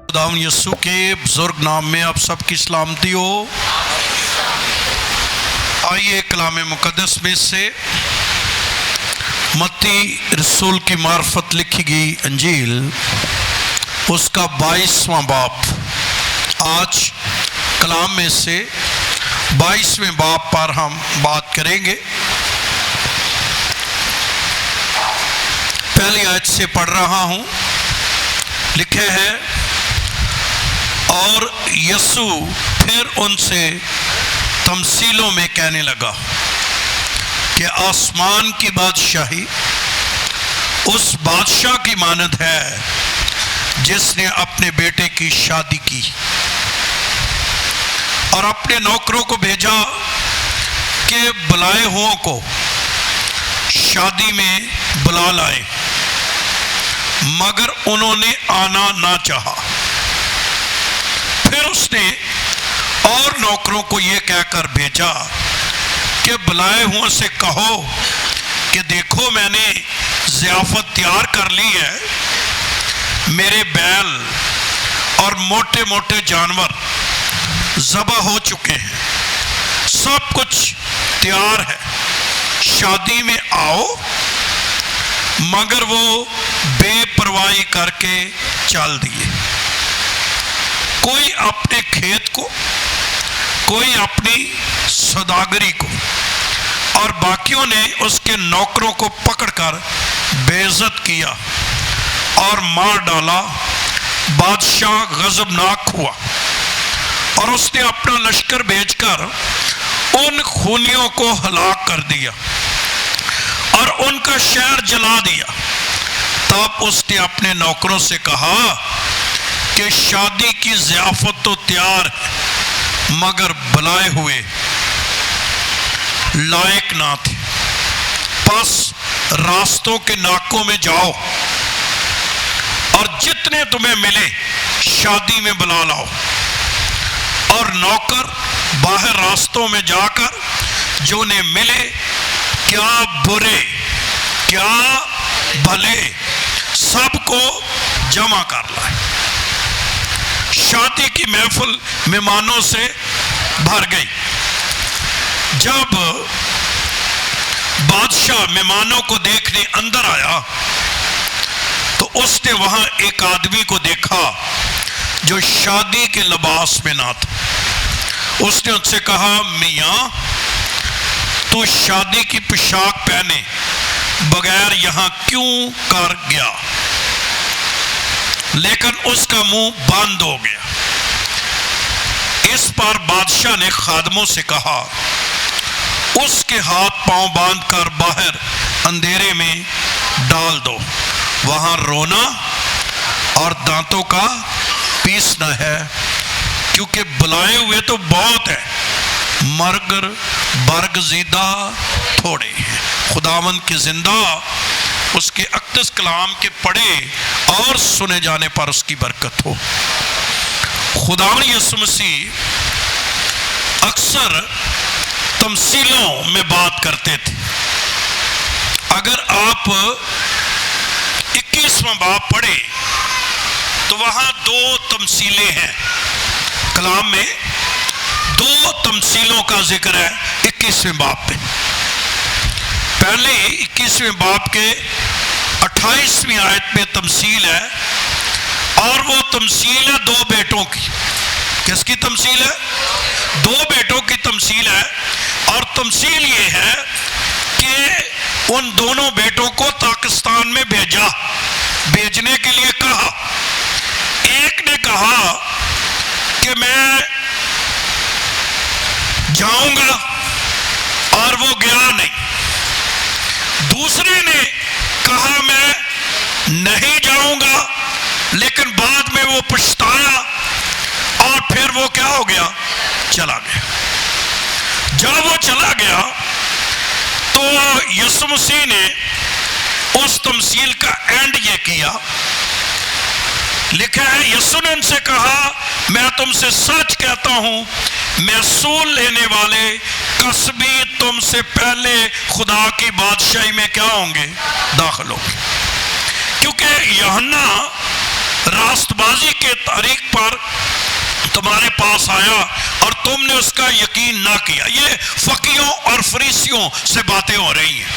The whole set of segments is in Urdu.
خداوند یسوع کے بزرگ نام میں آپ سب کی سلامتی ہو۔ آئیے کلام مقدس میں سے متی رسول کی معرفت لکھی گئی انجیل اس کا 22واں باب، آج کلام میں سے 22ویں باب پر ہم بات کریں گے۔ پہلی آیت سے پڑھ رہا ہوں، لکھے ہے، اور یسوع پھر ان سے تمثیلوں میں کہنے لگا کہ آسمان کی بادشاہی اس بادشاہ کی مانند ہے جس نے اپنے بیٹے کی شادی کی اور اپنے نوکروں کو بھیجا کہ بلائے ہوں کو شادی میں بلا لائے، مگر انہوں نے آنا نہ چاہا۔ پھر اس نے اور نوکروں کو یہ کہہ کر بھیجا کہ بلائے ہوں سے کہو کہ دیکھو میں نے ضیافت تیار کر لی ہے، میرے بیل اور موٹے موٹے جانور ذبح ہو چکے ہیں، سب کچھ تیار ہے، شادی میں آؤ۔ مگر وہ بے پرواہی کر کے چل دیے، کوئی اپنے کھیت کو، کوئی اپنی سوداگری کو، اور باقیوں نے اس کے نوکروں کو پکڑ کر بے عزت کیا اور مار ڈالا۔ بادشاہ غضبناک ہوا اور اس نے اپنا لشکر بھیج کر ان خونیوں کو ہلاک کر دیا اور ان کا شہر جلا دیا۔ تب اس نے اپنے نوکروں سے کہا کہ شادی کی ضیافت تو تیار ہے، مگر بلائے ہوئے لائق نہ تھے، پس راستوں کے ناکوں میں جاؤ اور جتنے تمہیں ملے شادی میں بلا لاؤ، اور نوکر باہر راستوں میں جا کر جو انہیں ملے، کیا برے کیا بھلے، سب کو جمع کر لائے۔ شادی کی محفل مہمانوں سے بھر گئی۔ جب بادشاہ مہمانوں کو دیکھنے اندر آیا تو اس نے وہاں ایک آدمی کو دیکھا جو شادی کے لباس میں نہ تھا۔ اس نے ان سے کہا، میاں تو شادی کی پوشاک پہنے بغیر یہاں کیوں کر گیا؟ لیکن اس کا منہ بند ہو گیا۔ اس پر بادشاہ نے خادموں سے کہا، اس کے ہاتھ پاؤں باندھ کر باہر اندھیرے میں ڈال دو، وہاں رونا اور دانتوں کا پیسنا ہے، کیونکہ بلائے ہوئے تو بہت ہیں مگر برگزیدہ تھوڑے ہیں۔ خداوند کے زندہ اس کے اقدس کلام کے پڑھے اور سنے جانے پر اس کی برکت ہو۔ خداوند یسوع مسیح اکثر تمثیلوں میں بات کرتے تھے۔ اگر آپ 21واں باب پڑھیں تو وہاں 2 تمثیلیں ہیں، کلام میں 2 تمثیلوں کا ذکر ہے 21ویں باب پہ۔ پہلے 21ویں باب کے 28ویں آیت میں تمثیل ہے، اور وہ تمثیل ہے 2 بیٹوں کی۔ کس کی تمثیل ہے؟ 2 بیٹوں کی تمثیل ہے، اور تمثیل یہ ہے کہ ان دونوں بیٹوں کو پاکستان میں بھیجنے کے لیے کہا۔ ایک نے کہا کہ میں جاؤں گا، اور وہ گیا نہیں۔ دوسرے نے کہا میں نہیں جاؤں گا، لیکن بعد میں وہ پچھتایا اور پھر وہ کیا ہو گیا؟ چلا گیا۔ جب وہ چلا گیا تو یسوع مسیح نے اس تمثیل کا اینڈ یہ کیا، لکھا ہے، یسوع نے ان سے کہا، میں تم سے سچ کہتا ہوں، محصول لینے والے کسبی تم سے پہلے خدا کی بادشاہی میں کیا ہوں گے؟ داخل ہوں گے۔ کیونکہ یوحنا راست بازی کے طریق پر تمہارے پاس آیا اور تم نے اس کا یقین نہ کیا. یہ فقیوں اور فریسیوں سے باتیں ہو رہی ہیں.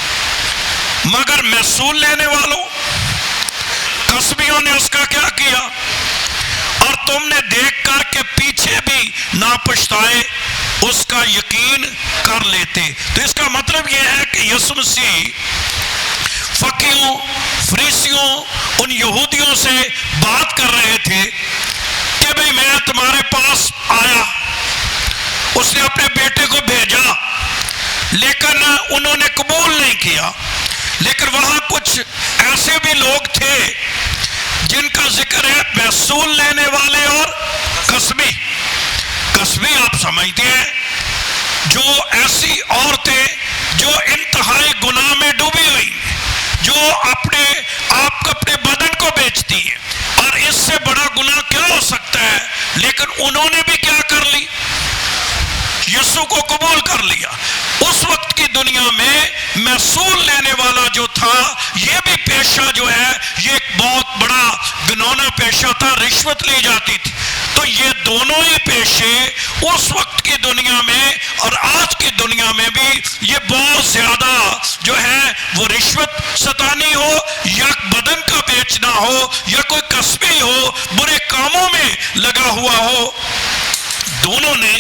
مگر محصول لینے والوں قصبیوں نے اس کا کیا کیا؟ اور تم نے دیکھ کر کے پیچھے بھی نہ پچھتائے اس کا یقین کر لیتے. تو اس کا مطلب یہ ہے کہ یسوع مسیح فقیوں فریسیوں ان یہودیوں سے بات کر رہے تھے کہ بھئی میں تمہارے پاس آیا، اس نے اپنے بیٹے کو بھیجا، لیکن انہوں نے قبول نہیں کیا. لیکن وہاں کچھ ایسے بھی لوگ تھے جن کا ذکر ہے محصول لینے والے اور قصبی. قصبی آپ سمجھتے ہیں جو ایسی عورتیں جو انتہائی گناہ میں ڈوبی ہوئی، جو اپنے بدن کو بیچتی ہیں، اور اس سے بڑا گناہ کیا ہو سکتا ہے. لیکن انہوں نے بھی کیا کر لی؟ یسوع کو قبول کر لیا. اس وقت کی دنیا میں محصول لینے والا جو تھا، یہ بھی پیشہ جو ہے یہ ایک بہت بڑا گنونا پیشہ تھا، رشوت لی جاتی تھی. تو یہ دونوں ہی پیشے اس وقت کی دنیا میں اور آج کی دنیا میں بھی یہ بہت زیادہ جو ہے وہ رشوت ستانی ہو یا بدن کا بیچنا ہو یا کوئی قصبی ہو، برے کاموں میں لگا ہوا ہو، دونوں نے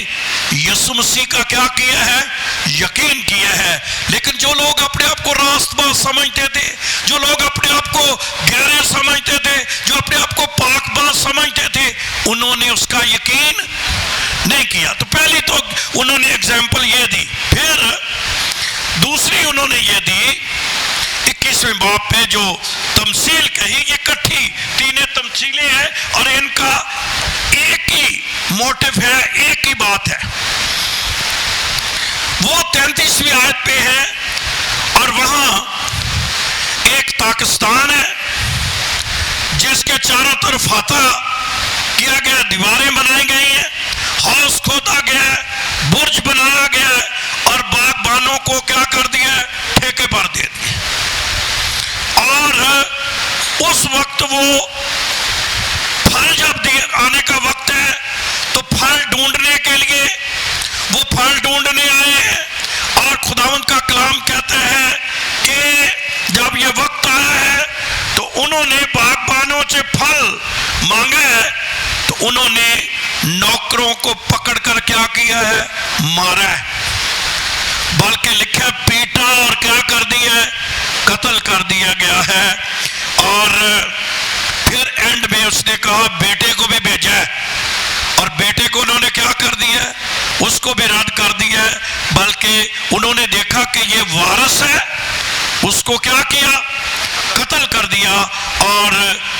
یسوع مسیح کا کیا کیا ہے؟ یقین کیا ہے. لیکن جو لوگ اپنے آپ کو راست باز سمجھتے تھے، جو لوگ اپنے آپ کو گہرے سمجھتے تھے، جو اپنے آپ کو پاک باز سمجھتے تھے، انہوں نے اس کا یقین نہیں کیا. تو پہلی تو انہوں نے اگزامپل یہ دی. پھر دوسری انہوں نے یہ دی 21ویں باب پہ جو تمثیل کہی، یہ کٹھی تینیں تمثیلیں ہیں اور ان کا ایک ہی موٹیو ہے، ایک ہی بات ہے. وہ 33ویں آیت پہ ہے اور وہاں ایک پاکستان ہے جس کے چاروں طرف احاطہ کیا گیا، دیواریں بنائی گئی ہیں، ہاؤس کھودا گیا ہے، برج بنایا گیا ہے اور باغبانوں کو کیا کر دیا ہے؟ ٹھیکے پر دے دیا. اور اس وقت وہ پھل جب آنے کا وقت ہے تو پھل ڈھونڈنے کے لیے وہ پھل ڈھونڈنے آئے ہیں. اور خداوند کا کلام کہتا ہے کہ جب یہ وقت آیا ہے تو انہوں نے باغبانوں سے پھل مانگا ہے، تو انہوں نے نوکروں کو پکڑ کر کیا کیا ہے؟ مارا ہے. بلکہ لکھا پیٹا اور کیا کر دیا ہے؟ قتل کر دیا گیا ہے. اور پھر اینڈ میں اس نے کہا بیٹے کو بھی بھیجا ہے، اور بیٹے کو انہوں نے کیا کر دیا ہے؟ اس کو بھی رد کر دیا ہے. بلکہ انہوں نے دیکھا کہ یہ وارث ہے، اس کو کیا کیا؟ قتل کر دیا. اور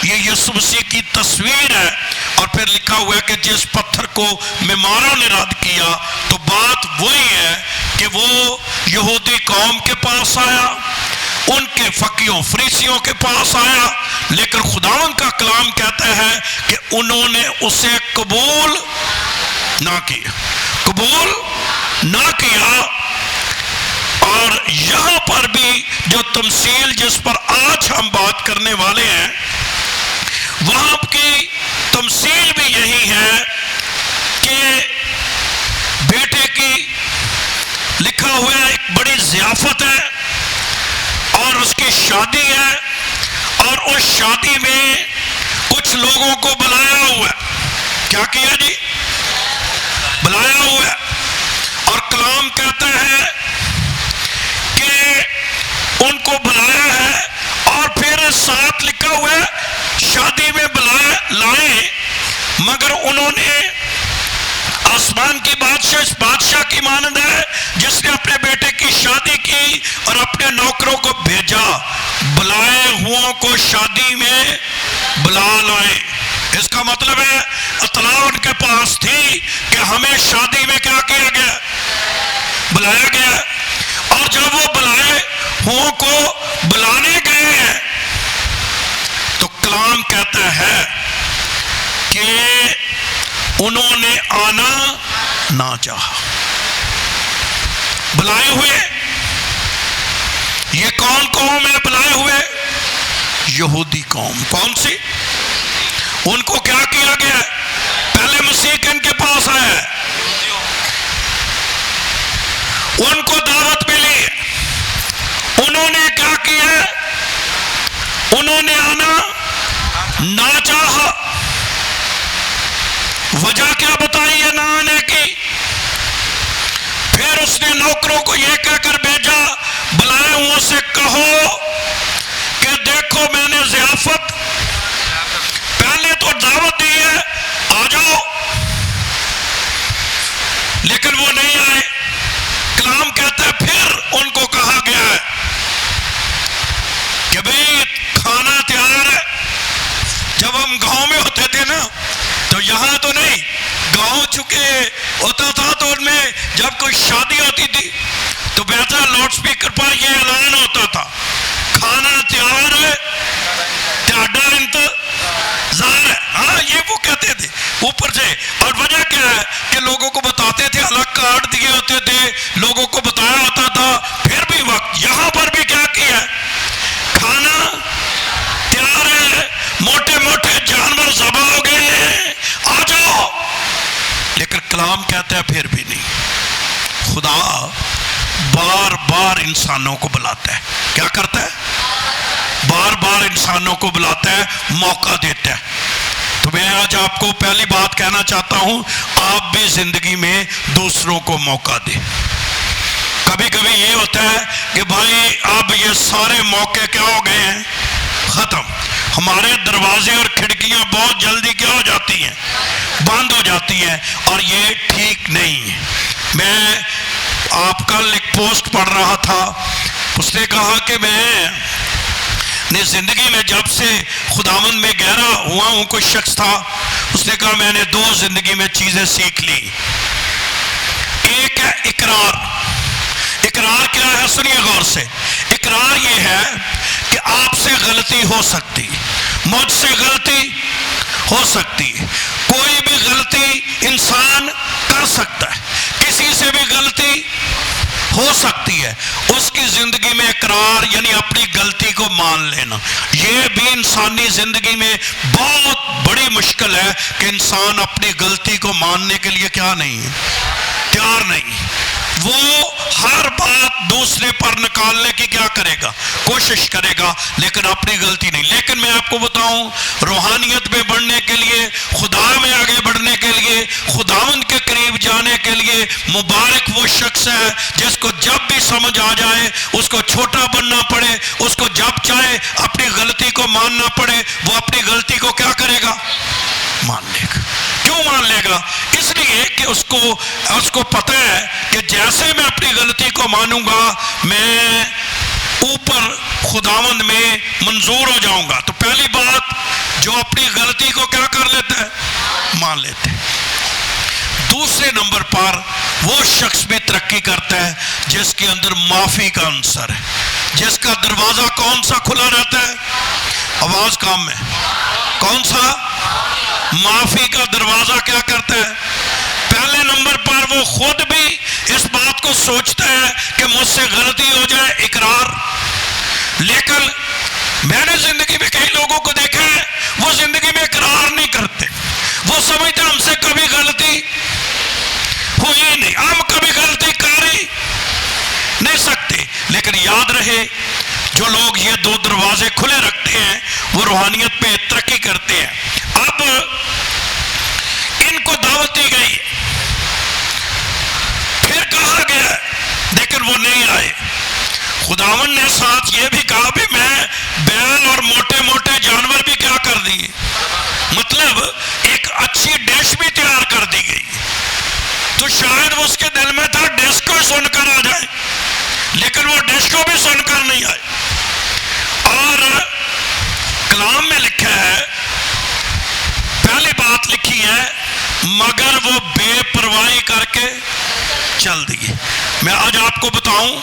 یہ یسوع مسیح کی تصویر ہے. اور پھر لکھا ہوا ہے کہ جس پتھر کو معماروں نے رد کیا، تو بات وہی ہے کہ وہ یہودی قوم کے پاس آیا، ان کے فقیوں فریسیوں کے پاس آیا، لیکن خداوند کا کلام کہتا ہے کہ انہوں نے اسے قبول نہ کیا، قبول نہ کیا. اور یہاں پر بھی جو تمثیل جس پر آج ہم بات کرنے والے ہیں، وہاں کی تمثیل بھی یہی ہے کہ بیٹے کی لکھا ہوا ایک بڑی ضیافت ہے اور اس کی شادی ہے، اور اس شادی میں کچھ لوگوں کو بلایا ہوا ہے. کیا کیا جی؟ بلایا ہوا ہے. اور کلام کہتا ہے کہ ان کو بلایا ہے، اور پھر ساتھ لکھا ہوا ہے شادی میں لائے، مگر انہوں نے آسمان کی بادشاہ اس بادشاہ کی مانند ہے جس نے اپنے بیٹے کی شادی کی اور اپنے نوکروں کو بھیجا، بلائے ہوں کو شادی میں بلا لائے. اس کا مطلب ہے اطلاع ان کے پاس تھی کہ ہمیں شادی میں کیا کیا گیا؟ بلایا گیا. اور جب وہ بلائے ہوں کو بلانے گئے ہیں تو کلام کہتا ہے کہ انہوں نے آنا نہ چاہا. بلائے ہوئے یہ کون قوم ہے؟ بلائے ہوئے یہودی قوم. کون سی؟ ان کو کیا کیا گیا ہے؟ پہلے مسیح ان کے پاس آیا ہے، ان کو دعوت ملی، انہوں نے کیا کیا؟ انہوں نے آنا نہ چاہا۔ وجہ کیا بتائی ہے نہ آنے کی؟ پھر اس نے نوکروں کو یہ کہہ کر بھیجا، بلائے ہوں سے کہو کہ دیکھو میں نے ضیافت پہلے تو دعوت دی ہے، آ جاؤ، لیکن وہ نہیں آئے۔ کلام کہتا ہے پھر ان کو کہا گیا ہے کہ بھئی کھانا تیار ہے۔ جب ہم گاؤں میں ہوتے تھے نا تو یہاں تو نہیں، گاؤں چکے ہوتا تھا تو ان میں جب کوئی شادی ہوتی تھی تو بہتر لاؤڈ سپیکر پر یہ اعلان ہوتا تھا، کھانا تیار ہے، تیاڈا انتظار ہے۔ ہاں یہ وہ کہتے تھے اوپر سے، اور وجہ کیا ہے کہ لوگوں کو بتاتے تھے، الگ کارڈ دیے ہوتے تھے، لوگوں کو بتایا ہوتا تھا۔ پھر بھی وقت یہاں پر بھی کیا کیا ہے؟ کھانا تیار ہے، موٹے موٹے جانور ذبح ہو گئے ہیں، آ جاؤ۔ لیکن کلام کہتا ہے پھر بھی نہیں۔ خدا بار بار انسانوں کو بلاتا ہے، کیا کرتا ہے؟ بار بار انسانوں کو بلاتا ہے، موقع دیتا ہے۔ تو میں آج آپ کو پہلی بات کہنا چاہتا ہوں، آپ بھی زندگی میں دوسروں کو موقع دیں۔ کبھی کبھی یہ ہوتا ہے کہ بھائی اب یہ سارے موقع کیا ہو گئے ہیں؟ ختم۔ ہمارے دروازے اور کھڑکیاں بہت جلدی کیا ہو جاتی ہیں؟ بند ہو جاتی ہیں، اور یہ ٹھیک نہیں ہے۔ میں آپ کل ایک پوسٹ پڑھ رہا تھا، اس نے کہا کہ میں نے زندگی میں جب سے خداوند میں گہرا ہوا ہوں، کوئی شخص تھا، اس نے کہا میں نے دو زندگی میں چیزیں سیکھ لی۔ ایک ہے اقرار۔ اقرار کیا ہے؟ سنیے غور سے۔ اقرار یہ ہے کہ آپ سے غلطی ہو سکتی، مجھ سے غلطی ہو سکتی، کوئی بھی غلطی انسان کر سکتا ہے، کسی سے بھی غلطی ہو سکتی ہے۔ اس کی زندگی میں اقرار یعنی اپنی غلطی کو مان لینا، یہ بھی انسانی زندگی میں بہت بڑی مشکل ہے کہ انسان اپنی غلطی کو ماننے کے لیے کیا نہیں ہے؟ تیار نہیں۔ وہ ہر بات دوسرے پر نکالنے کی کیا کرے گا؟ کوشش کرے گا، لیکن اپنی غلطی نہیں۔ لیکن میں آپ کو بتاؤں، روحانیت میں بڑھنے کے لیے، خدا میں آگے بڑھنے کے لیے، خداوند کے قریب جانے کے لیے مبارک وہ شخص ہے جس کو جب بھی سمجھ آ جائے، اس کو چھوٹا بننا پڑے، اس کو جب چاہے اپنی غلطی کو ماننا پڑے، وہ اپنی غلطی کو کیا کرے گا؟ مان لے گا۔ کیوں مان لے گا؟ اس لیے کہ اس کو پتہ ہے کہ جیسے میں اپنی غلطی کو مانوں گا، میں اوپر خداوند میں منظور ہو جاؤں گا۔ تو پہلی بات، جو اپنی غلطی کو کیا کر لیتا ہے؟ مان لیتے ہیں۔ دوسرے نمبر پر وہ شخص بھی ترقی کرتا ہے جس کے اندر معافی کا عنصر ہے، جس کا دروازہ کون سا کھلا رہتا ہے؟ آواز کام ہے، کون سا؟ معافی کا دروازہ کیا کرتا ہے؟ پہلے نمبر پر وہ خود بھی اس بات کو سوچتا ہے کہ مجھ سے غلطی ہو جائے، اقرار۔ لیکن میں نے زندگی میں کئی لوگوں کو دیکھا ہے، وہ زندگی میں اقرار نہیں کرتے، وہ سمجھتے ہم سے کبھی غلطی ہوئی نہیں، ہم کبھی غلطی کر ہی نہیں سکتے۔ لیکن یاد رہے، جو لوگ یہ دو دروازے کھلے رکھتے ہیں وہ روحانیت پہ ترقی کرتے ہیں۔ اب ان کو دعوت دی گئی، پھر کہا گیا، لیکن وہ نہیں آئے۔ خداوند نے ساتھ یہ بھی کہا بھی میں بیل اور موٹے موٹے جانور بھی کیا کر دیے، مطلب ایک اچھی ڈش بھی تیار کر دی گئی۔ تو شاید اس کے دل میں تھا ڈش کو سن کر آ جائے، لیکن وہ ڈش کو بھی سن کر نہیں آئے۔ اور کلام میں لکھا ہے، پہلی بات لکھی ہے، مگر وہ بے پرواہی کر کے چل دیے۔ میں آج آپ کو بتاؤں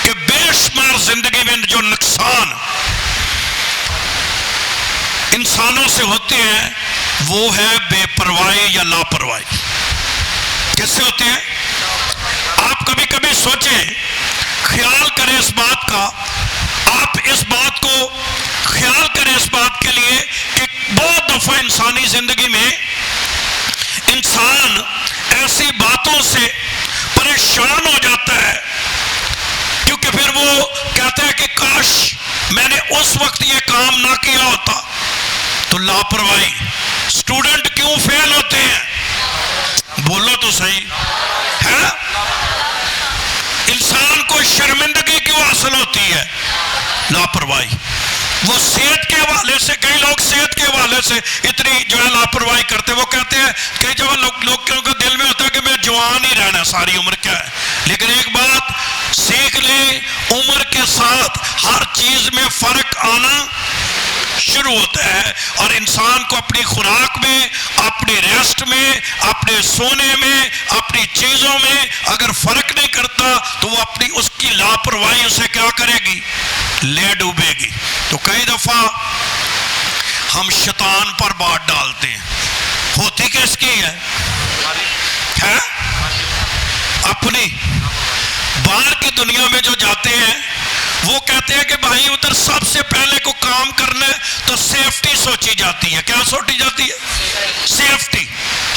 کہ بے شمار زندگی میں جو نقصان انسانوں سے ہوتے ہیں وہ ہے بے پرواہی یا لاپرواہی۔ کس سے ہوتے ہیں؟ آپ کبھی کبھی سوچیں، خیال کریں اس بات کا، آپ اس بات کو خیال کریں اس بات کے لیے کہ بہت دفعہ انسان اس وقت یہ کام نہ کیا ہوتا تو لاپرواہی. اسٹوڈنٹ کیوں فیل ہوتے ہیں؟ بولو تو صحیح ہے. انسان کو شرمندگی کیوں حاصل ہوتی ہے؟ لاپرواہی. وہ صحت کے حوالے سے، کئی لوگ صحت کے حوالے سے اتنی جو ہے لاپرواہی کرتے ہیں. وہ کہتے ہیں کئی جگہ لوگوں کے دل میں ہوتا ہے کہ میں جوان ہی رہنا ساری عمر، کیا ہے. لیکن ایک بات سیکھ لیں، عمر کے ساتھ ہر چیز میں فرق آنا شروع ہوتا ہے، اور انسان کو اپنی خوراک میں، اپنی ریسٹ میں، اپنے سونے میں، اپنی چیزوں میں اگر فرق نہیں کرتا تو وہ اپنی اس کی لاپرواہی اسے کیا کرے گی؟ لے ڈوبے گی. تو کئی دفعہ ہم شیطان پر بات ڈالتے ہیں، ہوتی کس کی ہے؟ اپنی. باہر کی دنیا میں جو جاتے ہیں وہ کہتے ہیں کہ بھائی ادھر سب سے پہلے کو کام کرنا ہے تو سیفٹی سوچی جاتی ہے. کیا سوچی جاتی ہے؟ سیفٹی.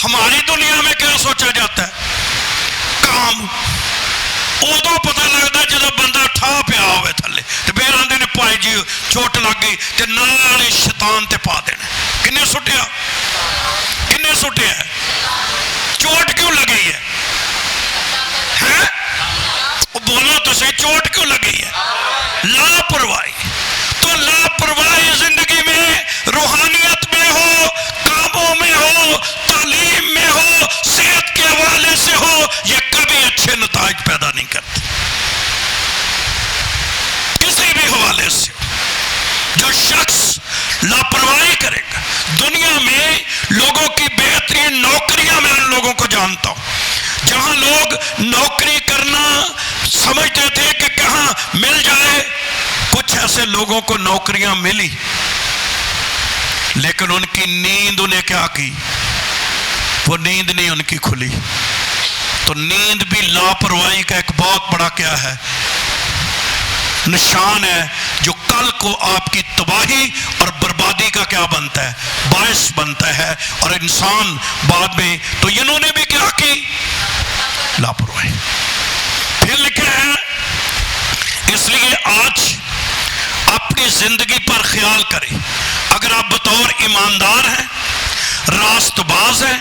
ہماری دنیا میں کیا سوچا جاتا ہے؟ کام. ادو پتہ لگتا ہے جب بندہ ٹھا پیا ہوئے تھلے تو پھر آدھے نے پائی جی چوٹ لگ گئی تو نال ہی شیطان تے پا دینا. کنے سٹیا؟ کنے سٹیا ہے؟ چوٹ کیوں لگی ہے؟ بولو تو صحیح، چوٹ کیوں لگی ہے؟ لاپرواہی. تو لاپرواہی زندگی میں، روحانیت میں ہو، کاموں میں ہو، تعلیم میں ہو، صحت کے حوالے سے ہو، یہ کبھی اچھے نتائج پیدا نہیں کرتے. کسی بھی حوالے سے جو شخص لاپرواہی کرے گا. دنیا میں لوگوں کی بہترین نوکریاں میں ان لوگوں کو جانتا ہوں جہاں لوگ نوکری کرنا سمجھتے تھے کہ کہاں مل جائے. کچھ ایسے لوگوں کو نوکریاں ملی لیکن ان کی نیند انہیں کیا کی؟ وہ نیند نہیں ان کی کھلی. تو نیند بھی لاپرواہی کا ایک بہت بڑا کیا ہے؟ نشان ہے، جو کل کو آپ کی تباہی اور بربادی کا کیا بنتا ہے؟ باعث بنتا ہے. اور انسان بعد میں تو انہوں نے بھی کیا کی؟ لاپرواہی. پھر لکھا ہے اس لیے آج اپنی زندگی پر خیال کریں. اگر آپ بطور ایماندار ہیں، راست باز ہیں،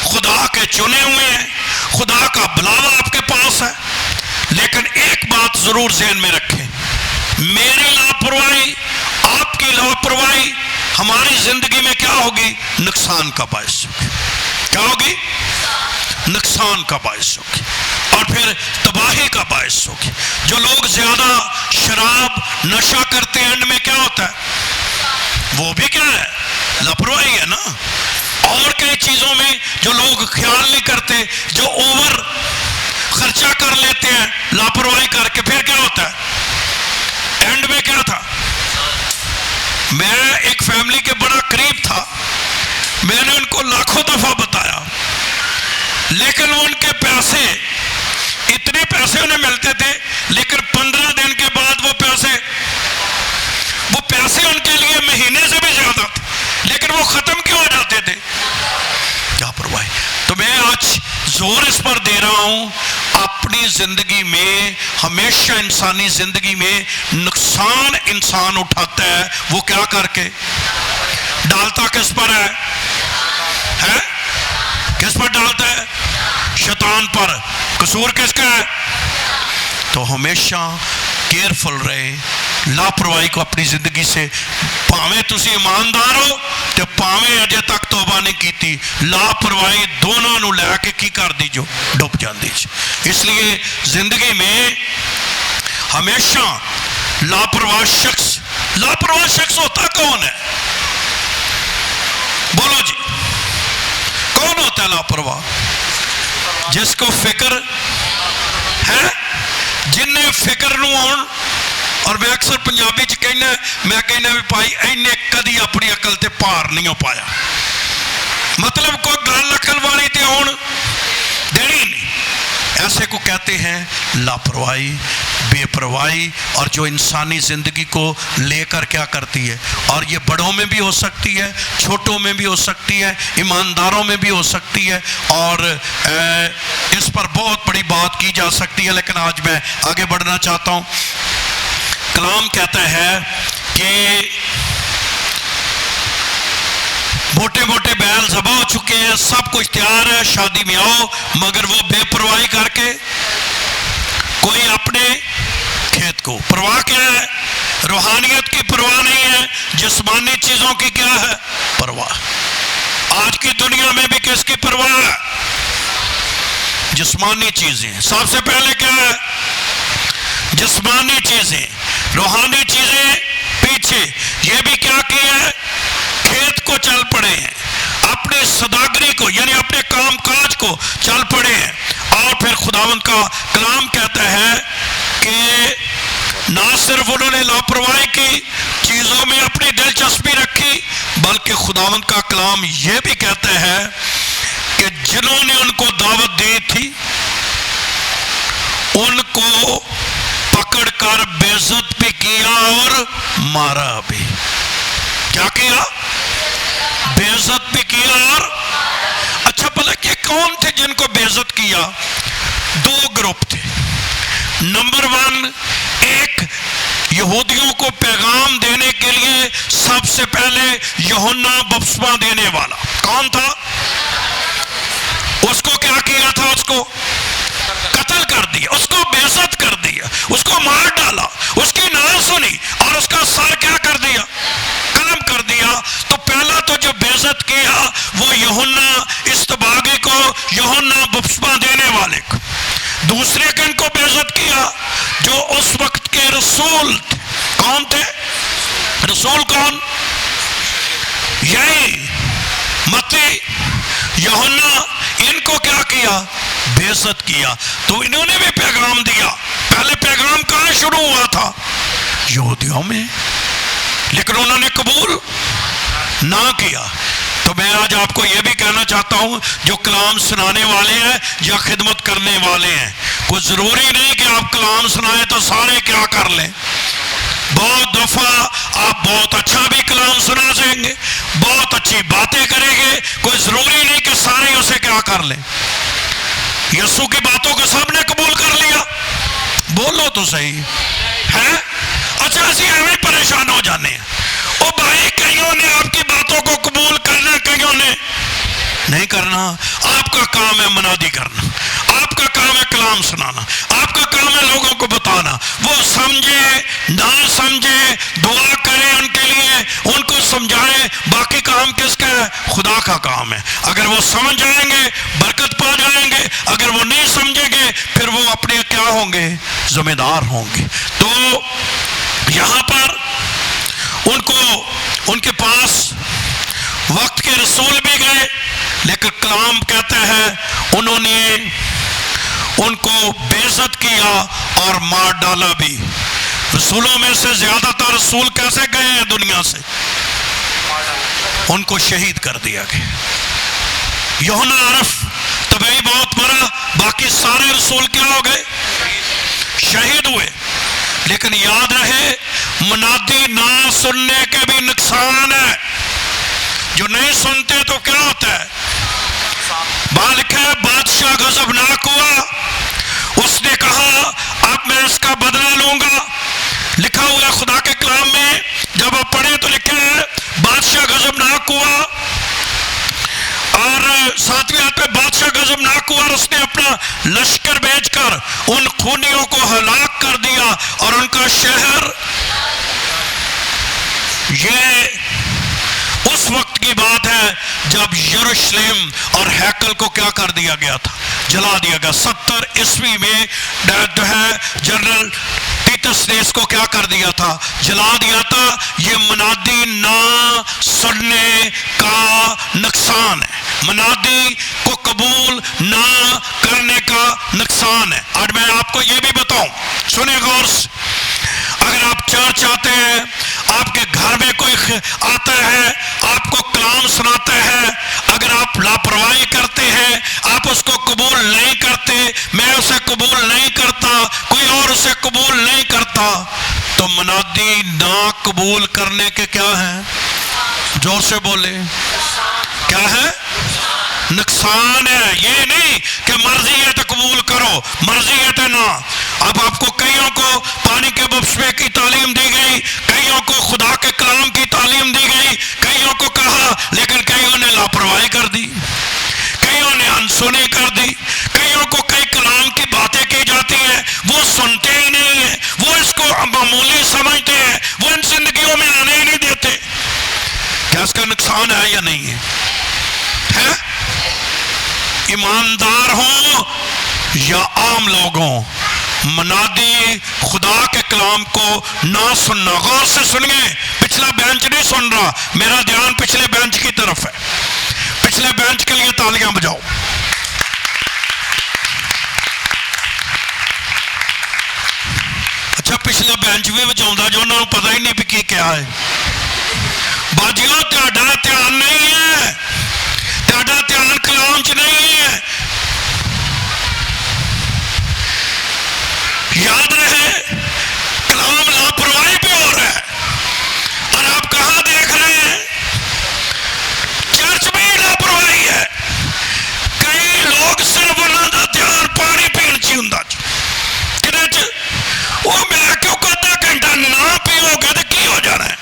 خدا کے چنے ہوئے ہیں، خدا کا بلاوا آپ کے پاس ہے، لیکن ایک بات ضرور ذہن میں رکھیں، میری لاپرواہی، آپ کی لاپرواہی ہماری زندگی میں کیا ہوگی؟ نقصان کا باعث ہوگی. کیا ہوگی؟ نقصان کا باعث ہوگی اور پھر تباہی کا باعث ہوگی. جو لوگ زیادہ شراب نشہ کرتے ہیں، اینڈ میں کیا ہوتا ہے؟ وہ بھی کیا ہے؟ لاپرواہی ہے نا. اور کئی چیزوں میں جو لوگ خیال نہیں کرتے، جو اوور خرچہ کر لیتے ہیں لاپرواہی کر کے، پھر کیا ہوتا ہے؟ اینڈ میں کیا تھا؟ میں ایک فیملی کے بڑا قریب تھا، میں نے ان کو لاکھوں دفعہ بتایا، لیکن ان کے پیسے، اتنے پیسے انہیں ملتے تھے لیکن 15 دن کے بعد وہ پیسے ان کے لیے مہینے سے بھی زیادہ تھے، لیکن وہ ختم کیوں ہو جاتے تھے؟ لاپرواہی. تو میں آج زور اس پر دے رہا ہوں، اپنی زندگی میں ہمیشہ انسانی زندگی میں نقصان انسان اٹھاتا ہے، وہ کیا کر کے ڈالتا کس پر ہے؟ کس پر ڈالتا ہے؟ شیطان پر. قصور کس کا ہے؟ تو ہمیشہ کیئرفل رہے، لاپرواہی کو اپنی زندگی سے، پاویں تسی ایماندار ہو تے پاویں اجے تک توبہ نہیں کیتی، لاپرواہی دونوں نو لے کے کی کر دی جو ڈوب جاندی. اس لیے زندگی میں ہمیشہ لاپرواہ شخص ہوتا کون ہے؟ بولو جی، کون ہوتا ہے لاپرواہ؟ جس کو فکر ہے، جن نے فکر نو آن. اور میں اکثر پنجابی چ کہنا، میں کہنا بھی بھائی اینے کدی اپنی عقل تے پار نہیں ہو پایا. مطلب کوئی گل عقل والی تے آن دینی نہیں. ایسے کو کہتے ہیں لاپرواہی، بے پرواہی، اور جو انسانی زندگی کو لے کر کیا کرتی ہے. اور یہ بڑوں میں بھی ہو سکتی ہے، چھوٹوں میں بھی ہو سکتی ہے، ایمانداروں میں بھی ہو سکتی ہے، اور اس پر بہت بڑی بات کی جا سکتی ہے. لیکن آج میں آگے بڑھنا چاہتا ہوں. کلام کہتا ہے کہ موٹے موٹے بیل ذبح ہو چکے ہیں، سب کچھ تیار ہے، شادی میں آؤ، مگر وہ بے پرواہی کر کے کوئی اپنے کھیت کو، پرواہ کیا ہے؟ روحانیت کی پرواہ نہیں ہے، جسمانی چیزوں کی کیا ہے؟ پرواہ۔ آج کی دنیا میں بھی کس کی پرواہ ہے؟ جسمانی چیزیں۔ سب سے پہلے کیا ہے؟ جسمانی چیزیں، روحانی چیزیں پیچھے۔ یہ بھی کیا کیا ہے؟ کھیت کو چل پڑے ہیں، اپنے صداگری کو یعنی اپنے کام کاج کو چل پڑے ہیں۔ اور پھر خداوند کا کلام کہتا ہے کہ نہ صرف انہوں نے لاپرواہی کی، چیزوں میں اپنی دلچسپی رکھی، بلکہ خداوند کا کلام یہ بھی کہتا ہے کہ جنہوں نے ان کو دعوت دی تھی ان کو پکڑ کر بے عزت بھی کیا اور مارا بھی۔ کیا کیا؟ بے عزت بھی کیا اور اچھا بھلا یہ کون تھے جن کو بے عزت کیا؟ دو گروپ تھے۔ نمبر 1، ایک یہودیوں کو پیغام دینے کے لیے سب سے پہلے یوحنا بپتسمہ دینے والا کون تھا؟ اس کو کیا کیا تھا؟ اس کو قتل کر دیا، اس کو بے عزت کر دیا، اس کو مار ڈالا، اس کی نہ سنی اور اس کا سر کیا کر دیا؟ قلم کر دیا۔ تو پہلا تو جو بے عزت کیا وہ یوحنا استباغی کو، یوحنا بپتسمہ دینے والے کو۔ دوسرے کن کو بے عزت کیا؟ جو اس وقت کے رسول تھے۔ کون تھے رسول؟ کون؟ یہی متی، یوحنا، ان کو کیا کیا؟ بے عزت کیا۔ تو انہوں نے بھی پیغام دیا۔ پہلے پیغام کہاں شروع ہوا تھا؟ یہودیوں میں، لیکن انہوں نے قبول نہ کیا۔ تو میں آج آپ کو یہ بھی کہنا چاہتا ہوں، جو کلام سنانے والے ہیں یا خدمت کرنے والے ہیں، کوئی ضروری نہیں کہ آپ کلام سنائیں تو سارے کیا کر لیں۔ بہت دفعہ آپ بہت اچھا بھی کلام سنا دیں گے، بہت اچھی باتیں کریں گے، کوئی ضروری نہیں کہ سارے اسے کیا کر لیں۔ یسوع کی باتوں کو سب نے قبول کر لیا؟ بولو تو صحیح ہے۔ اچھا اسی ہمیں پریشان ہو جانے ہیں، او بھائی کئیوں نے آپ کی باتوں کو قبول کرنا، کئیوں نے نہیں کرنا۔ آپ کا کام ہے منادی کرنا، آپ کا کام ہے کلام سنانا، آپ کا کام ہے لوگوں کو بتانا۔ وہ سمجھے نہ سمجھے، دعا کریں ان کے لیے، ان کو سمجھائیں، باقی کام کس کا ہے؟ خدا کا کام ہے۔ اگر وہ سمجھ جائیں گے برکت پا جائیں گے، اگر وہ نہیں سمجھیں گے پھر وہ اپنے کیا ہوں گے؟ ذمہ دار ہوں گے۔ تو یہاں پر ان کے پاس وقت کے رسول بھی گئے، لیکن کلام کہتا ہے انہوں نے ان کو بے عزت کیا اور مار ڈالا بھی۔ رسولوں میں سے زیادہ تر رسول کیسے گئے ہیں دنیا سے؟ ان کو شہید کر دیا گیا۔ یوحنا عرف طبعی بہت مرا، باقی سارے رسول کیا ہو گئے؟ شہید ہوئے۔ لیکن یاد رہے منادی نہ سننے کے بھی نقصان ہے۔ جو نہیں سنتے تو کیا ہوتا ہے؟ وہاں لکھا ہے بادشاہ غضبناک ہوا، اس نے کہا اب میں اس کا بدلہ لوں گا۔ لکھا ہوا ہے خدا کے کلام میں، جب آپ پڑھیں تو لکھا ہے بادشاہ غضبناک ہوا، اور 7ویں آیت میں بادشاہ غضبناک ہوا اور اس نے اپنا لشکر بھیج کر ان خونیوں کو ہلاک کر دیا اور ان کا شہر۔ یہ اس وقت کی بات ہے جب یروشلم اور ہیکل کو کیا کر دیا گیا تھا؟ جلا دیا گیا۔ 70 عیسوی میں جو ہے جنرل ٹیٹس نے اس کو کیا کر دیا تھا؟ جلا دیا تھا۔ یہ منادی نہ سننے کا نقصان ہے، منادی کو قبول نہ کرنے کا نقصان ہے۔ اور میں آپ کو یہ بھی بتاؤں، سنیں غور سے، اگر آپ چرچ آتے ہیں، آپ کے گھر میں کوئی آتا ہے، آپ کو کلام سناتا ہے، اگر آپ لاپرواہی کرتے ہیں، آپ اس کو قبول نہیں کرتے، میں اسے قبول نہیں کرتا، کوئی اور اسے قبول نہیں کرتا، تو منادی نہ قبول کرنے کے کیا ہیں؟ زور سے بولے، کیا ہے؟ نقصان ہے۔ یہ نہیں کہ مرضی ہے تو قبول کرو، مرضی ہے تو نہ۔ اب آپ کو کئیوں کو پانی کے بپتسمے کی تعلیم دی گئی، کئیوں کو خدا کے کلام کی تعلیم دی گئی، کئیوں کو کہا، لیکن کئیوں نے لاپرواہی کر دی، کئیوں نے انسنی کر دی، کئیوں کو کئی کلام کی باتیں کی جاتی ہیں وہ سنتے ہی نہیں ہیں، وہ اس کو معمولی سمجھتے ہیں، وہ ان زندگیوں میں آنے ہی نہیں دیتے۔ کیا اس کا نقصان ہے یا نہیں ہے؟ ایماندار ہوں یا عام لوگوں، منادی خدا کے کلام کو نہ سننا۔ غور سے سنیے، پچھلا بینچ نہیں سن رہا، میرا دھیان پچھلے بینچ کی طرف ہے۔ پچھلے بینچ کے لیے تالیاں بجاؤ۔ اچھا، پچھلا بینچ بھی بجاؤں جو انہوں نے پتہ ہی نہیں بھی کیا ہے۔ باجیوں، تہاڈا دھیان نہیں ہے، تہاڈا دھیان کلام چ نہیں ہے۔ یاد رہے، کلام لاپرواہی پہ ہو رہا ہے، اور آپ کہاں دیکھ رہے ہیں؟ چرچ میں لاپرواہی ہے۔ کئی لوگ صرف انہوں کا دھیان پانی پین چ ہوں کہ وہ میں کیوں آدھا گھنٹہ نہ پیو گے تو کی ہو جانا ہے،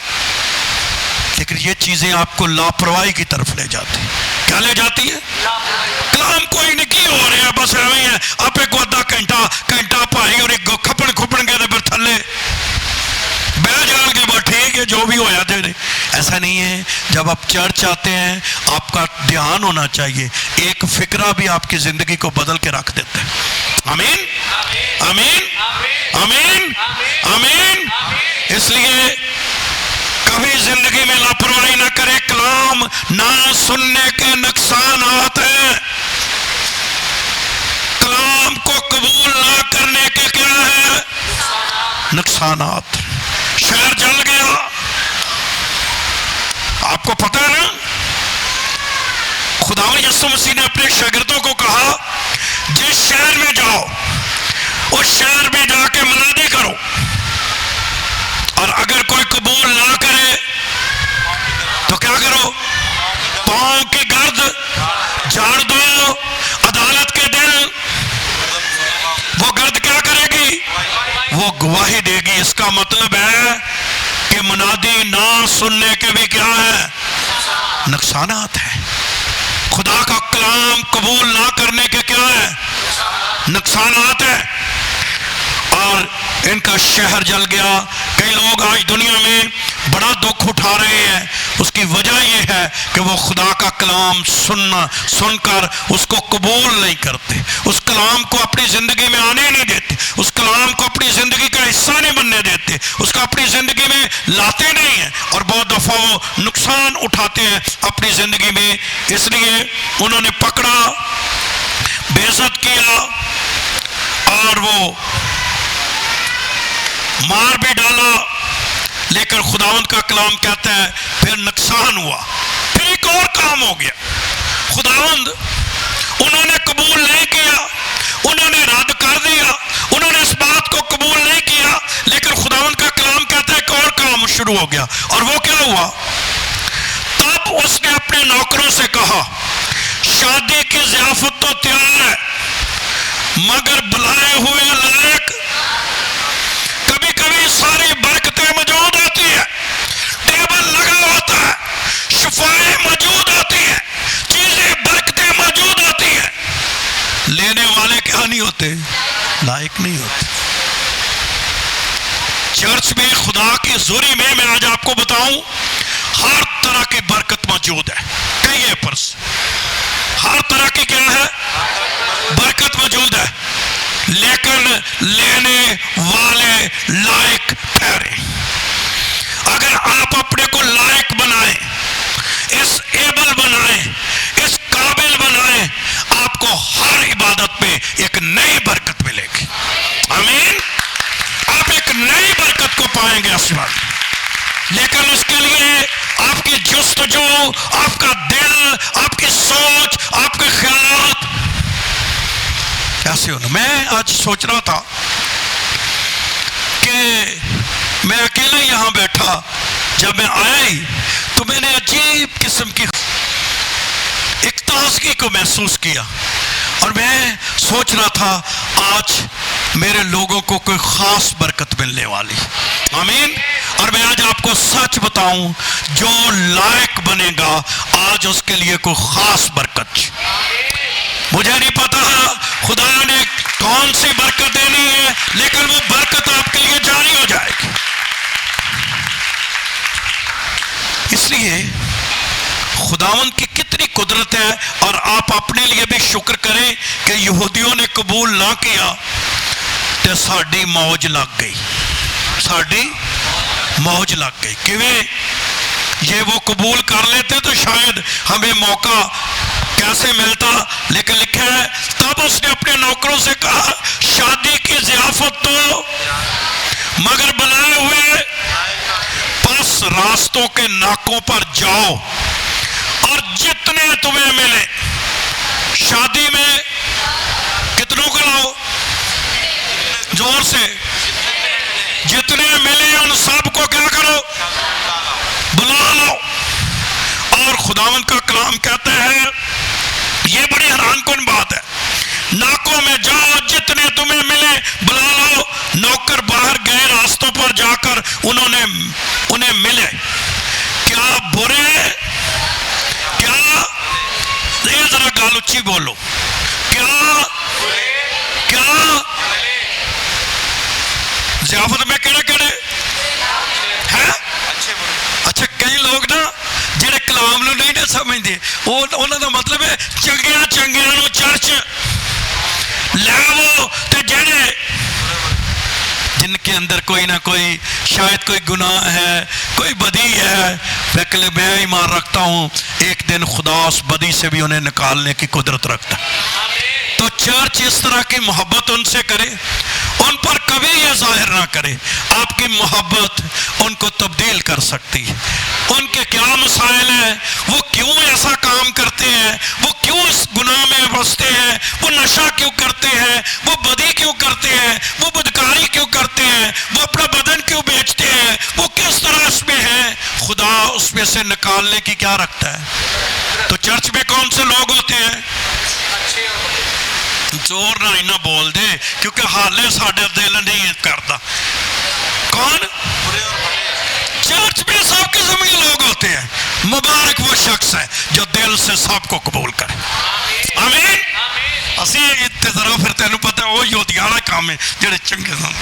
لیکن یہ چیزیں آپ کو لاپرواہی کی طرف لے جاتی ہیں۔ کیا لے جاتی ہے؟ کلام کوئی نہیں کی ہو رہا ہے، بس ایویں ہے، آپ ایک آدھا گھنٹہ پائی اور ایک کھپن گے تو پھر تھلے بہ جان گے، بس ٹھیک ہے جو بھی ہو جاتے ہیں۔ ایسا نہیں ہے۔ جب آپ چرچ آتے ہیں آپ کا دھیان ہونا چاہیے، ایک فکرہ بھی آپ کی زندگی کو بدل کے رکھ دیتا ہے۔ آمین آمین آمین آمین۔ اس لیے کبھی زندگی میں لاپرواہی نہ کرے۔ کلام نہ سننے کے نقصانات ہیں، کلام کو قبول نہ کرنے کے کیا ہے؟ نقصانات۔ شہر جل گیا، آپ کو پتہ ہے نا، خداوند یسوع مسیح نے اپنے شاگردوں کو کہا جس شہر میں جاؤ اس شہر میں جا کے منادی کرو، اور اگر کوئی قبول نہ کرے تو کیا کرو؟ پاؤں کی گرد جھاڑ دو۔ عدالت کے دن وہ گرد کیا کرے گی؟ وہ گواہی دے گی۔ اس کا مطلب ہے کہ منادی نہ سننے کے بھی کیا ہے؟ نقصانات ہیں۔ خدا کا کلام قبول نہ کرنے کے کیا ہے؟ نقصانات ہیں۔ اور ان کا شہر جل گیا۔ کئی لوگ آج دنیا میں بڑا دکھ اٹھا رہے ہیں، اس کی وجہ یہ ہے کہ وہ خدا کا کلام سن کر اس کو قبول نہیں کرتے، اس کلام کو اپنی زندگی میں آنے نہیں دیتے، اس کلام کو اپنی زندگی کا حصہ نہیں بننے دیتے، اس کا اپنی زندگی میں لاتے نہیں ہیں، اور بہت دفعہ وہ نقصان اٹھاتے ہیں اپنی زندگی میں۔ اس لیے انہوں نے پکڑا، بے عزت کیا، اور وہ مار بھی ڈالا، لیکن خداوند کا کلام کہتا ہے پھر نقصان ہوا، پھر ایک اور کام ہو گیا۔ خداوند انہوں نے قبول نہیں کیا، انہوں نے رد کر دیا، انہوں نے اس بات کو قبول نہیں کیا، لیکن خداوند کا کلام کہتا ہے ایک اور کام شروع ہو گیا۔ اور وہ کیا ہوا؟ تب اس نے اپنے نوکروں سے کہا شادی کی ضیافت تو تیار ہے مگر بلائے ہوئے لائق۔ کبھی کبھی ساری برکتیں موجود ہوتی ہیں، ٹیبل لگا ہوتا ہے، شفائیں موجود ہوتی ہیں، چیزیں برکتیں موجود ہوتی ہیں، لینے والے کیا نہیں ہوتے؟ لائق نہیں ہوتے۔ چرچ میں خدا کی حضوری میں آج آپ کو بتاؤں ہر طرح کی برکت موجود ہے، کئی ایپرس، ہر طرح کی کیا ہے؟ برکت موجود ہے، لیکن لینے والے لائق ٹھہرے۔ اگر آپ اپنے کو لائق بنائیں، اس ایبل بنائیں، اس قابل بنائیں، آپ کو ہر عبادت میں ایک نئی برکت ملے گی۔ آمین۔ آپ ایک نئی برکت کو پائیں گے اس وقت، لیکن اس کے لیے آپ کی جستجو، آپ کا دل، آپ کی سوچ، آپ کے خیالات کیسے ہونا۔ میں آج سوچ رہا تھا کہ میں اکیلے یہاں بیٹھا، جب میں آیا ہی تو میں نے عجیب قسم کی ایک تازگی کو محسوس کیا، اور میں سوچ رہا تھا آج میرے لوگوں کو کوئی خاص برکت ملنے والی. آمین. اور میں آج آپ کو سچ بتاؤں، جو لائق بنے گا آج اس کے لیے کوئی خاص برکت. مجھے نہیں پتا خدا نے کون سی برکت دینی ہے، لیکن وہ برکت آپ کے لیے جاری ہو جائے گی. اس لیے خداوند کی کتنی قدرت ہے. اور آپ اپنے لیے بھی شکر کریں کہ یہودیوں نے قبول نہ کیا تو ساڑی موج لگ گئی. ساڑی موج لگ گئی. کیویں؟ یہ وہ قبول کر لیتے تو شاید ہمیں موقع کیسے ملتا. لیکن لکھا ہے تب اس نے اپنے نوکروں سے کہا شادی کی ضیافت تو مگر بلائے ہوئے پس راستوں کے ناکوں پر جاؤ اور جتنے تمہیں ملے. شادی میں کتنوں کو لاؤ؟ زور سے. جتنے ملے ان سب کو کیا کرو؟ بلا لو. اور خداوند کا کلام کہتا ہے، یہ بڑی حیران کن بات ہے، ناکوں میں جاؤ جتنے تمہیں ملے بلا لو. نوکر باہر گئے، راستوں پر جا کر انہیں ملے. کیا برے؟ کیا؟ یہ ذرا گال اچھی بولو. کیا ضیافت میں کہڑے کہڑے ہیں؟ اچھا کئی لوگ نا جڑے کلام نو نہیں سمجھتے، انہوں کا مطلب ہے چنگیاں نو چرچ لے تے جڑے جن کے اندر کوئی نہ کوئی شاید کوئی گناہ ہے، کوئی بدی ہے، لیکن میں ایمان رکھتا ہوں ایک دن خدا اس بدی سے بھی انہیں نکالنے کی قدرت رکھتا ہے. تو چرچ اس طرح کی محبت ان سے کرے، ان پر کبھی یہ ظاہر نہ کرے. آپ کی محبت ان کو تبدیل کر سکتی ہے. ان کے کیا مسائل ہیں، وہ کیوں ایسا کام کرتے ہیں، وہ کیوں اس گناہ میں پھنستے ہیں، وہ نشہ کیوں کرتے ہیں، وہ بدی کیوں کرتے ہیں، وہ بدکاری کیوں کرتے ہیں، وہ اپنا بدن کیوں بیچتے ہیں، وہ کس طرح اس میں ہیں. خدا اس میں سے نکالنے کی کیا رکھتا ہے. تو چرچ میں کون سے لوگ ہوتے ہیں؟ زور نہ بول دے کیونکہ حالے ساڑھے دل نہیں کرتا. کون؟ چرچ میں سب قسم کے لوگ ہوتے ہیں. مبارک وہ شخص ہے جو دل سے سب کو قبول کرے. آمین. اسی ذرا پھر تینوں پتہ ہے وہ یہودیاں والا کام ہے جڑے چنگے سن،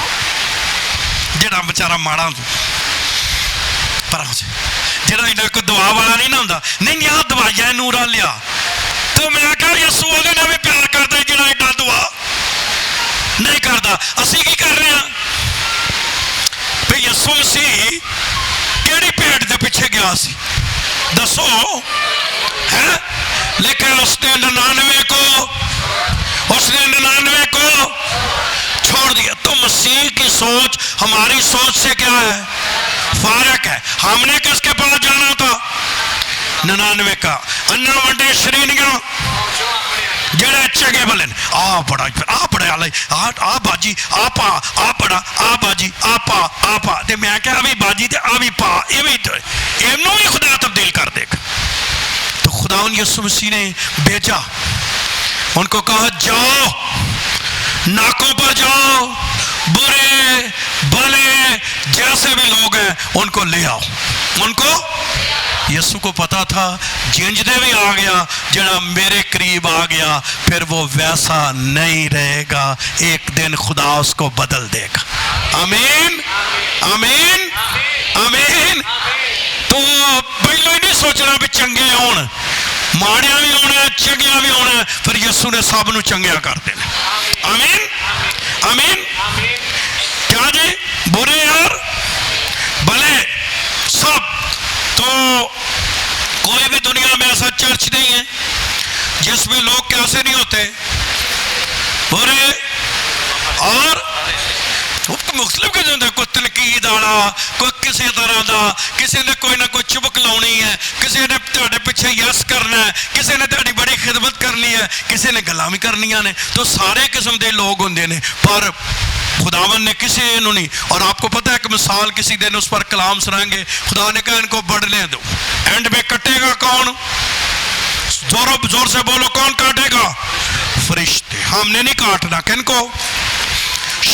جڑا بچارا ماڑا پر جڑا انہیں کوئی دعا والا نہیں نہ ہوندا، نہیں آ دعائیاں نورا لیا. تو میں کہا یسوع نے بھی پیار کرتا ہے جڑا ایڈا دعا نہیں کرتا. اسی کی کر رہے ہیں بھئی یسوع مسیح کیڑی پیٹ دے پیچھے گیا سی دسو ہے؟ لیکن اس نے 99 کو چھوڑ دیا. تو مسیح کی سوچ ہماری سوچ سے کیا ہے؟ فارق ہے. ہم نے کس کے پاس جانا تھا؟ 99 کا انا ونڈے شرینیاں جڑے چنگے بلن آ بڑا آلائی آ باجی آ پا آ بڑا آ باجی آ پا تے میں کہا ابھی باجی تے ابھی پا ایمنو ہی خدا تبدیل کر دے گا. تو خداوند یسوع مسیح نے بھیجا، ان کو کہا جاؤ ناکوں پر جاؤ، برے بھلے جیسے بھی لوگ ہیں ان کو لے آؤ. ان کو یسوع کو پتا تھا جنج دے بھی آ گیا جڑا میرے قریب آ گیا پھر وہ ویسا نہیں رہے گا، ایک دن خدا اس کو بدل دے گا. آمین آمین آمین. تو پہلو ہی نہیں سوچنا بھی چنگے ہون، ماڑیاں بھی ہونا چنگیاں بھی ہونا، پھر یسوع نے سب نو چنگیا کر دینا. آمین آمین. کیا جی؟ برے اور بھلے سب. تو کوئی بھی دنیا میں ایسا چرچ نہیں ہے جس میں لوگ کیسے نہیں ہوتے، برے اور مختلف قسم کا، کوئی تنقید والا، کوئی کسی طرح دا، کسی نے کوئی نہ کوئی چبک لاؤنی ہے، کسی نے تہاڈے پیچھے یس کرنا ہے، کسی نے تہاڈی بڑی خدمت کرنی ہے، کسی نے گلاں بھی کرنیاں نے. تو سارے قسم دے لوگ ہوندے نے، پر خداون نے کسی انہوں نہیں. اور آپ کو پتہ ہے کہ مثال کسی دن اس پر کلام سنائیں گے، خدا نے کہا ان کو بڑھنے دو. اینڈ میں کٹے گا کون؟ زور سے بولو، کون کاٹے گا؟ فرشتے. ہم نے نہیں کاٹنا. کن کو؟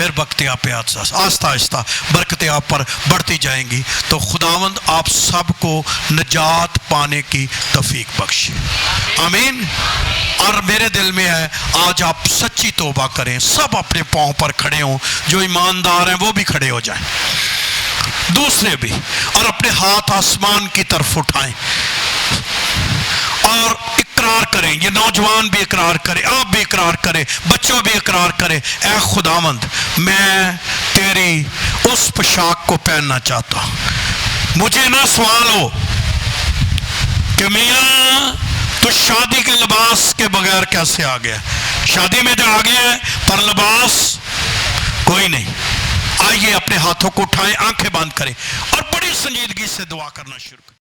پھر بختیات آہستہ آہستہ برکتیں آپ پر بڑھتی جائیں گی۔ تو خداوند آپ سب کو نجات پانے کی توفیق بخشے، آمین۔ اور میرے دل میں ہے آج آپ سچی توبہ کریں، سب اپنے پاؤں پر کھڑے ہوں، جو ایماندار ہیں وہ بھی کھڑے ہو جائیں، دوسرے بھی، اور اپنے ہاتھ آسمان کی طرف اٹھائیں اور اقرار کریں۔ یہ نوجوان بھی اقرار کریں، آپ بھی اقرار کریں، بچوں بھی اقرار کریں، اے خداوند میں تیری اس پوشاک کو پہننا چاہتا ہوں۔ مجھے نہ سوال ہو کہ میاں تو شادی کے لباس کے بغیر کیسے آ گیا، شادی میں جو آ گیا ہے پر لباس کوئی نہیں۔ آئیے اپنے ہاتھوں کو اٹھائیں، آنکھیں بند کریں اور بڑی سنجیدگی سے دعا کرنا شروع کریں۔